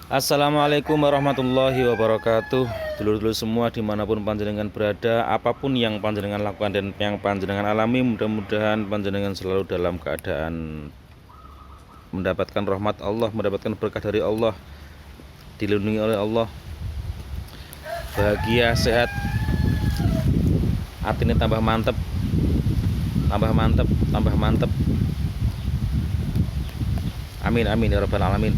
Assalamualaikum warahmatullahi wabarakatuh. Dulur-dulur semua dimanapun panjenengan berada, apapun yang panjenengan lakukan dan yang panjenengan alami, mudah-mudahan panjenengan selalu dalam keadaan mendapatkan rahmat Allah, mendapatkan berkah dari Allah, dilindungi oleh Allah, bahagia, sehat, artinya tambah mantep, tambah mantep, tambah mantep. Amin amin ya rabbal alamin.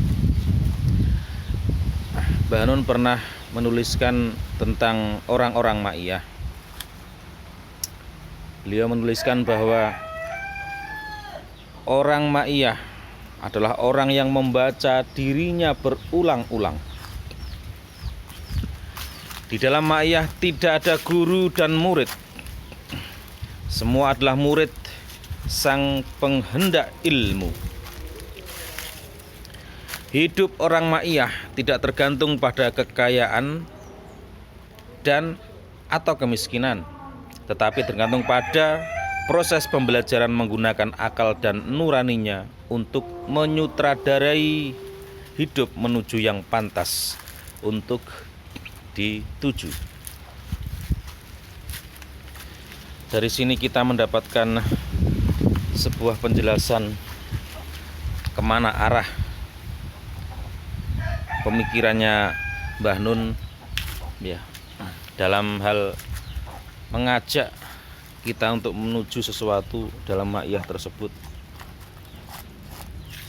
Mbah Nun pernah menuliskan tentang orang-orang ma'iyah. Beliau menuliskan bahwa orang ma'iyah adalah orang yang membaca dirinya berulang-ulang. Di dalam ma'iyah tidak ada guru dan murid. Semua adalah murid sang penghendak ilmu. Hidup orang ma'iyah tidak tergantung pada kekayaan dan atau kemiskinan, tetapi tergantung pada proses pembelajaran menggunakan akal dan nuraninya untuk menyutradarai hidup menuju yang pantas untuk dituju. Dari sini kita mendapatkan sebuah penjelasan kemana arah pemikirannya Mbah Nun ya, dalam hal mengajak kita untuk menuju sesuatu dalam ma'iyah tersebut.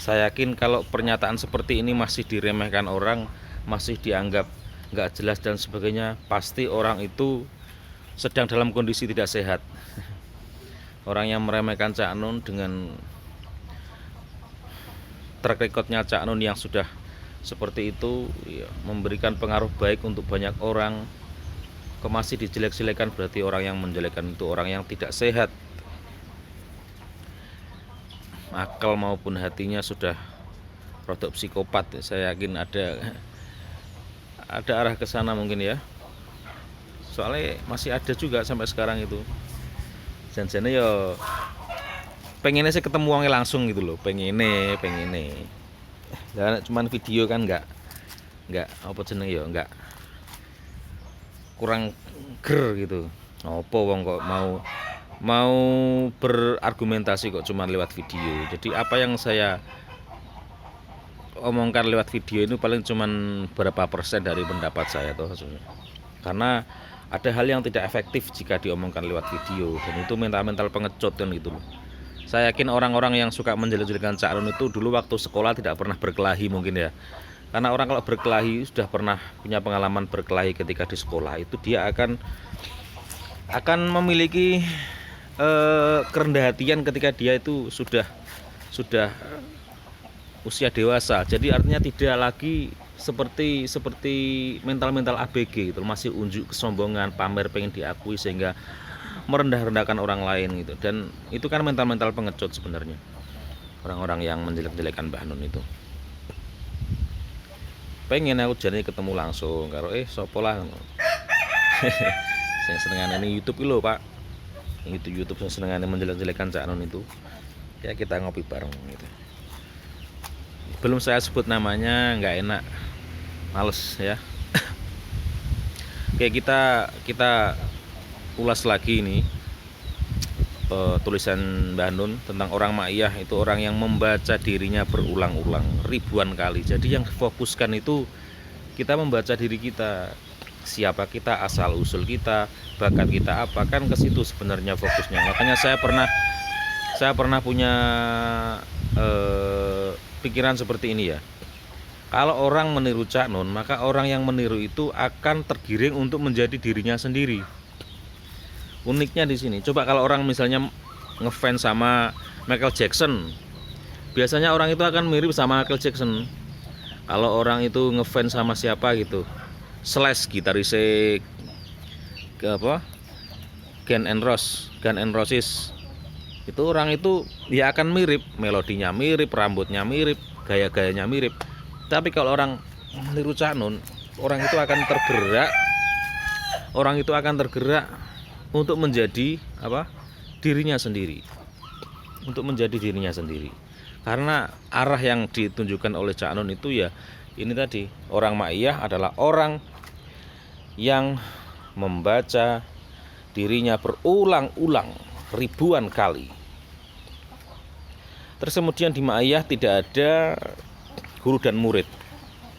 Saya yakin kalau pernyataan seperti ini masih diremehkan orang, masih dianggap nggak jelas dan sebagainya, pasti orang itu sedang dalam kondisi tidak sehat. Orang yang meremehkan Cak Nun dengan track recordnya Cak Nun yang sudah seperti itu ya, memberikan pengaruh baik untuk banyak orang, kok masih dijelek-jelekan, berarti orang yang menjelekkan itu orang yang tidak sehat, akal maupun hatinya sudah rodok psikopat. Saya yakin ada arah ke sana mungkin ya, soalnya masih ada juga sampai sekarang itu janjiannya ya pengennya sih ketemu orangnya langsung gitu loh, pengennya dan cuman video kan nggak apa jeneng ya, nggak, kurang ger gitu. Apa wong kok mau berargumentasi kok cuman lewat video. Jadi apa yang saya omongkan lewat video itu paling cuman berapa persen dari pendapat saya toh, karena ada hal yang tidak efektif jika diomongkan lewat video, dan itu mental pengecut kan gitu loh. Saya yakin orang-orang yang suka menjelek-jelekan Cak Nun itu dulu waktu sekolah tidak pernah berkelahi mungkin ya. Karena orang kalau berkelahi sudah pernah punya pengalaman berkelahi ketika di sekolah, itu dia akan memiliki kerendah hatian ketika dia itu sudah usia dewasa. Jadi artinya tidak lagi seperti mental ABG gitu, masih unjuk kesombongan, pamer, pengen diakui sehingga merendah-rendahkan orang lain gitu. Dan itu kan mental pengecut sebenarnya, orang-orang yang menjelek-jelekan Mbah Nun itu. Pengen aku jadi ketemu langsung karo sopo lah saya senengane ini YouTube lho Pak, itu YouTube saya senengane menjelek-jelekan Cak Nun itu ya, kita ngopi bareng gitu. Belum saya sebut namanya, nggak enak, males ya. Oke, kita ulas lagi ini tulisan Mbah Nun tentang orang ma'iyah. Itu orang yang membaca dirinya berulang-ulang ribuan kali. Jadi yang difokuskan itu kita membaca diri kita, siapa kita, asal usul kita, bakat kita apa, kan ke situ sebenarnya fokusnya. Makanya saya pernah punya pikiran seperti ini ya. Kalau orang meniru Cak Nun, maka orang yang meniru itu akan tergiring untuk menjadi dirinya sendiri. Uniknya di sini, coba kalau orang misalnya ngefans sama Michael Jackson, biasanya orang itu akan mirip sama Michael Jackson. Kalau orang itu ngefans sama siapa gitu, Slash gitaris Guns N' Roses, itu orang itu ya akan mirip, melodinya mirip, rambutnya mirip, gaya-gayanya mirip. Tapi kalau orang meniru Cak Nun, orang itu akan tergerak untuk menjadi dirinya sendiri. Karena arah yang ditunjukkan oleh Cak Nun itu ya ini tadi, orang ma'iyah adalah orang yang membaca dirinya berulang-ulang ribuan kali. Terus kemudian di ma'iyah tidak ada guru dan murid.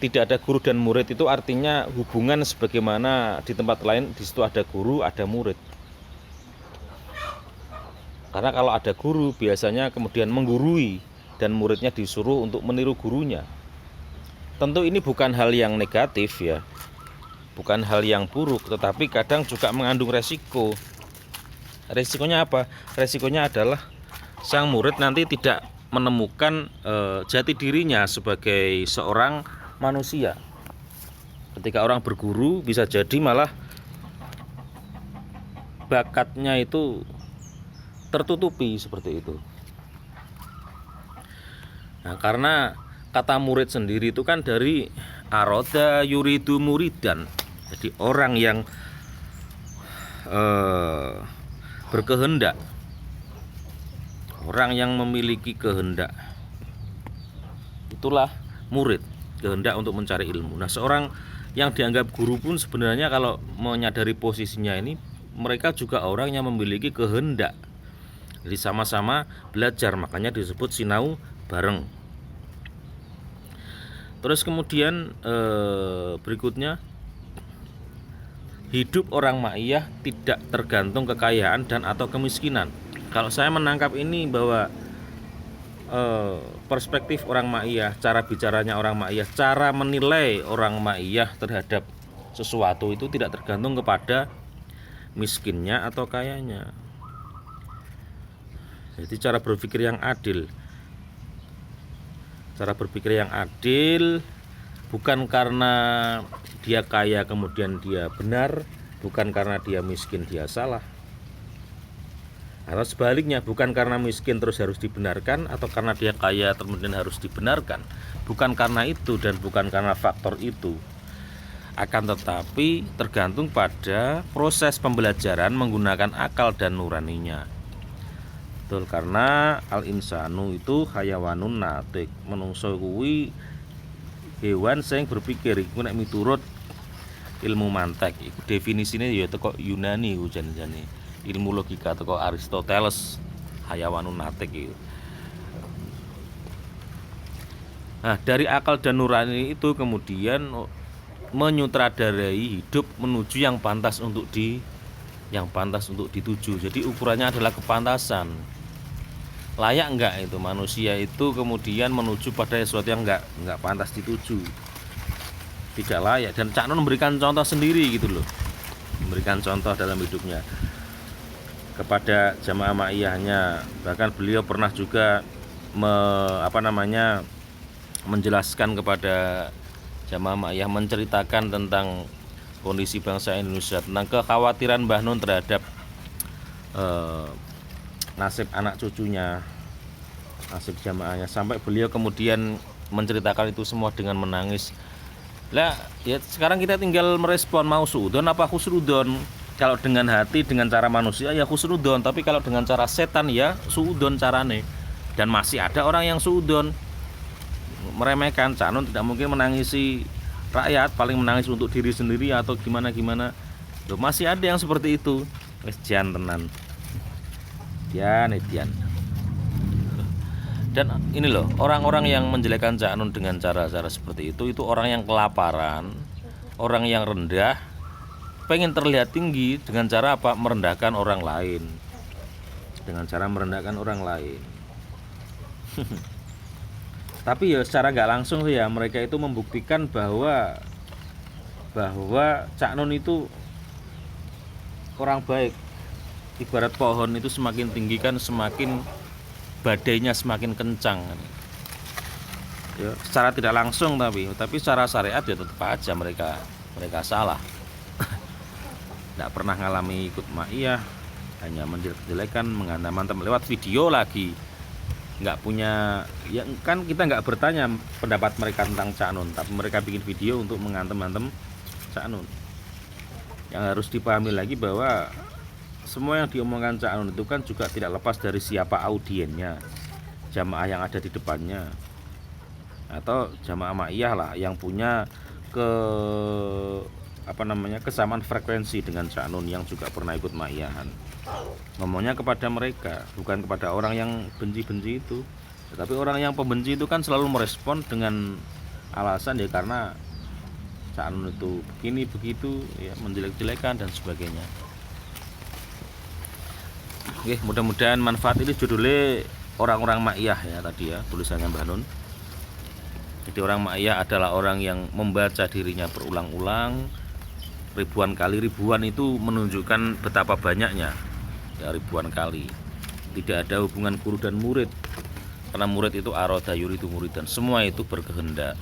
Tidak ada guru dan murid itu artinya hubungan sebagaimana di tempat lain, di situ ada guru, ada murid. Karena kalau ada guru biasanya kemudian menggurui dan muridnya disuruh untuk meniru gurunya. Tentu ini bukan hal yang negatif ya, bukan hal yang buruk, tetapi kadang juga mengandung resiko. Resikonya apa? Resikonya adalah sang murid nanti tidak menemukan jati dirinya sebagai seorang manusia. Ketika orang berguru bisa jadi malah bakatnya itu tertutupi seperti itu. Nah, karena kata murid sendiri itu kan dari aroda yuridu muridan. Jadi orang yang berkehendak, orang yang memiliki kehendak, itulah murid, kehendak untuk mencari ilmu. Nah, seorang yang dianggap guru pun sebenarnya kalau menyadari posisinya ini, mereka juga orang yang memiliki kehendak. Jadi sama-sama belajar, makanya disebut sinau bareng. Terus kemudian berikutnya, hidup orang ma'iyah tidak tergantung kekayaan dan atau kemiskinan. Kalau saya menangkap ini bahwa perspektif orang ma'iyah, cara bicaranya orang ma'iyah, cara menilai orang ma'iyah terhadap sesuatu itu tidak tergantung kepada miskinnya atau kayanya. Jadi cara berpikir yang adil. Cara berpikir yang adil bukan karena dia kaya kemudian dia benar, bukan karena dia miskin dia salah. Atau sebaliknya, bukan karena miskin terus harus dibenarkan, atau karena dia kaya kemudian harus dibenarkan. Bukan karena itu dan bukan karena faktor itu. Akan tetapi tergantung pada proses pembelajaran menggunakan akal dan nuraninya. Betul, karena al-insanu itu hayawanun natik, menungso kuwi hewan sing berpikir. Iku nek miturut ilmu mantek iku definisine ya teko Yunani ku jan-jane. Ilmu logika teko Aristoteles, hayawanun natik itu. Nah, dari akal dan nurani itu kemudian menyutradarai hidup menuju yang pantas untuk dituju. Jadi ukurannya adalah kepantasan. Layak enggak itu manusia itu kemudian menuju pada sesuatu yang enggak pantas dituju. Tidak layak. Dan Cak Nun memberikan contoh sendiri gitu loh. Memberikan contoh dalam hidupnya kepada jamaah ma'iyahnya. Bahkan beliau pernah juga menjelaskan kepada jamaah ma'iyah, menceritakan tentang kondisi bangsa Indonesia, tentang kekhawatiran Mbah Nun terhadap nasib anak cucunya, nasib jamaahnya, sampai beliau kemudian menceritakan itu semua dengan menangis. Lah, ya sekarang kita tinggal merespon, mau suudon apa khusnudon. Kalau dengan hati, dengan cara manusia ya khusnudon, tapi kalau dengan cara setan ya suudon carane. Dan masih ada orang yang suudon, meremehkan. Cak Nun tidak mungkin menangisi rakyat, paling menangis untuk diri sendiri atau gimana. Loh, masih ada yang seperti itu. Wis jan tenan. Dian. Dan ini loh, orang-orang yang menjelekkan Cak Nun dengan cara-cara seperti itu orang yang kelaparan, orang yang rendah, pengen terlihat tinggi dengan cara apa? Merendahkan orang lain. Dengan cara merendahkan orang lain. Tapi ya secara nggak langsung ya mereka itu membuktikan bahwa Cak Nun itu orang baik. Ibarat pohon itu semakin tinggi kan semakin badainya semakin kencang. Ya, secara tidak langsung tapi secara syariat ya tetap aja mereka salah. Tidak pernah ngalami ikut ma'iyah, hanya menjelek-jelekan, menghantam-hantam lewat video lagi. Nggak punya, ya kan kita nggak bertanya pendapat mereka tentang Cak Nun, tapi mereka bikin video untuk menghantem-hantem Cak Nun. Yang harus dipahami lagi bahwa semua yang diomongkan Cak Nun itu kan juga tidak lepas dari siapa audiennya. jamaah yang ada di depannya, atau jamaah ma'iyah lah yang punya kesamaan frekuensi dengan Cak Nun yang juga pernah ikut ma'iyahan. Ngomongnya kepada mereka, bukan kepada orang yang benci-benci itu. Tetapi orang yang pembenci itu kan selalu merespon dengan alasan ya karena Cak Nun itu begini begitu ya, menjelek-jelekan dan sebagainya. Oke, mudah-mudahan manfaat. Ini judulnya orang-orang ma'iyah ya tadi ya, tulisannya Mbah Nun. Jadi orang ma'iyah adalah orang yang membaca dirinya berulang-ulang ribuan kali. Ribuan itu menunjukkan betapa banyaknya ya, ribuan kali. Tidak ada hubungan guru dan murid, karena murid itu aroda yuridu muridan, semua itu berkehendak.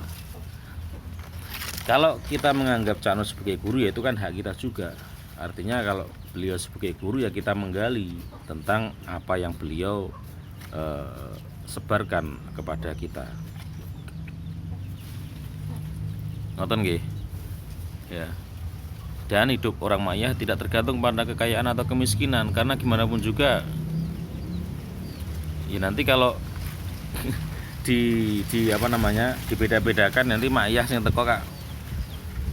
Kalau kita menganggap Cak Nun sebagai guru ya itu kan hak kita juga. Artinya kalau beliau sebagai guru ya kita menggali tentang apa yang beliau sebarkan kepada kita. Nonton nggih? Ya. Dan hidup orang ma'iyah tidak tergantung pada kekayaan atau kemiskinan, karena gimana pun juga ya nanti kalau dibeda-bedakan nanti ma'iyah yang teko kak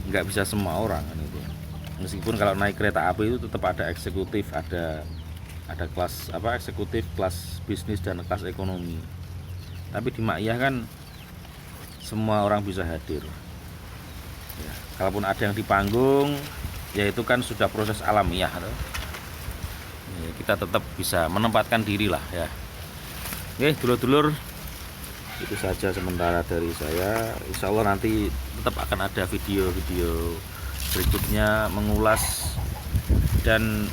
nggak bisa semua orang kan itu. Meskipun kalau naik kereta api itu tetap ada eksekutif, ada kelas eksekutif, kelas bisnis dan kelas ekonomi. Tapi di ma'iyah kan semua orang bisa hadir. Ya, kalaupun ada yang di panggung, ya itu kan sudah proses alamiah. Ya, kita tetap bisa menempatkan diri lah ya. Oke, dulur-dulur, itu saja sementara dari saya. Insya Allah nanti tetap akan ada video-video berikutnya mengulas dan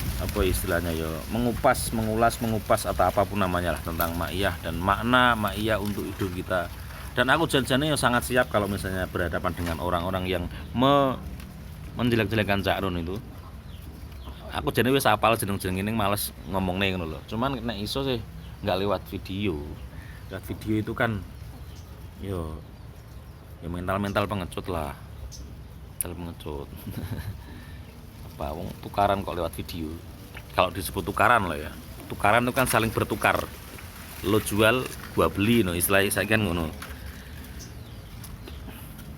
mengulas, mengupas atau apapun namanya lah tentang ma'iyah dan makna ma'iyah untuk hidup kita. Dan aku janjinya sangat siap kalau misalnya berhadapan dengan orang-orang yang menjelek-jelekan Cak Nun itu. Aku jadi wis hafal jeneng-jeneng ini, males ngomongnya ngono lho. Cuman nek iso sih nggak lewat video. Lewat video itu kan ya mental pengecut lah. Mental pengecut. Apa wong tukaran kok lewat video. Kalau disebut tukaran lah ya. Tukaran itu kan saling bertukar. Lo jual, gua beli no, istilahnya saya kan ngono.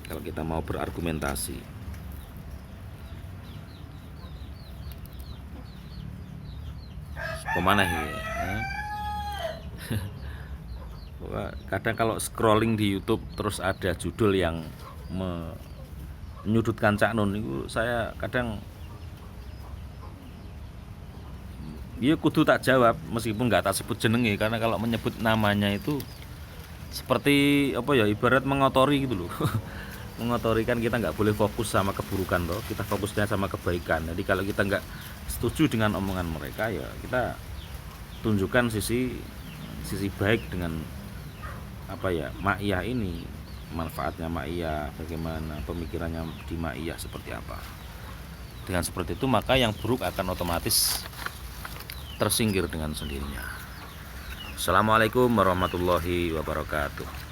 Kalau kita mau berargumentasi. Kemana ya? Kadang kalau scrolling di YouTube terus ada judul yang menyudutkan Cak Nun itu, saya kadang ya kudu tak jawab meskipun nggak tak sebut jenenge, karena kalau menyebut namanya itu seperti ibarat mengotori gitu loh. Mengotori kan kita nggak boleh fokus sama keburukan toh, kita fokusnya sama kebaikan. Jadi kalau kita nggak setuju dengan omongan mereka ya kita tunjukkan sisi baik dengan ma'iyah ini, manfaatnya ma'iyah, bagaimana pemikirannya di ma'iyah seperti apa. Dengan seperti itu maka yang buruk akan otomatis tersingkir dengan sendirinya. Assalamualaikum warahmatullahi wabarakatuh.